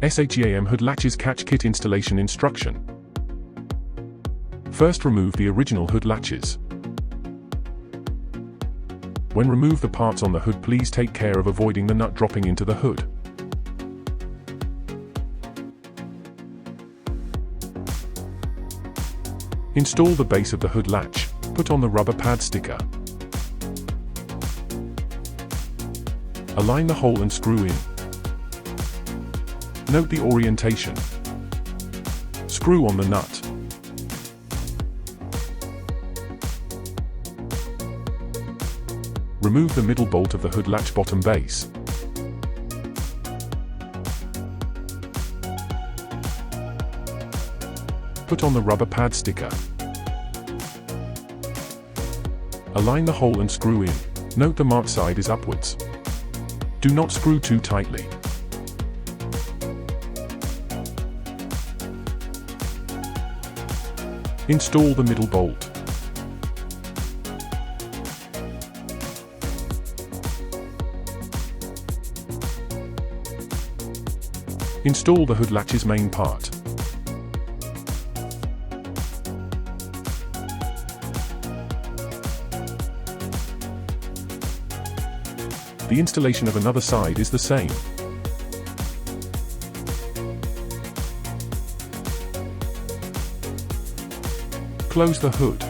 SHEAM Hood Latches Catch Kit Installation Instruction. First, remove the original hood latches. When remove the parts on the hood, please take care of avoiding the nut dropping into the hood. Install the base of the hood latch. Put on the rubber pad sticker. Align the hole and screw in. Note the orientation. Screw on the nut. Remove the middle bolt of the hood latch bottom base. Put on the rubber pad sticker. Align the hole and screw in. Note the marked side is upwards. Do not screw too tightly. Install the middle bolt. Install the hood latch's main part. The installation of another side is the same. Close the hood.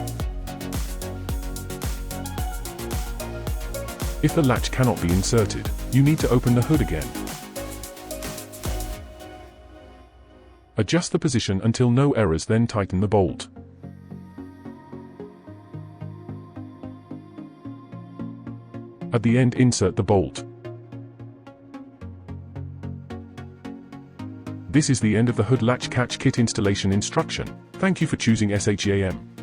If the latch cannot be inserted, you need to open the hood again. Adjust the position until no errors, then tighten the bolt. At the end, insert the bolt. This is the end of the hood latch catch kit installation instruction. Thank you for choosing SHEAM.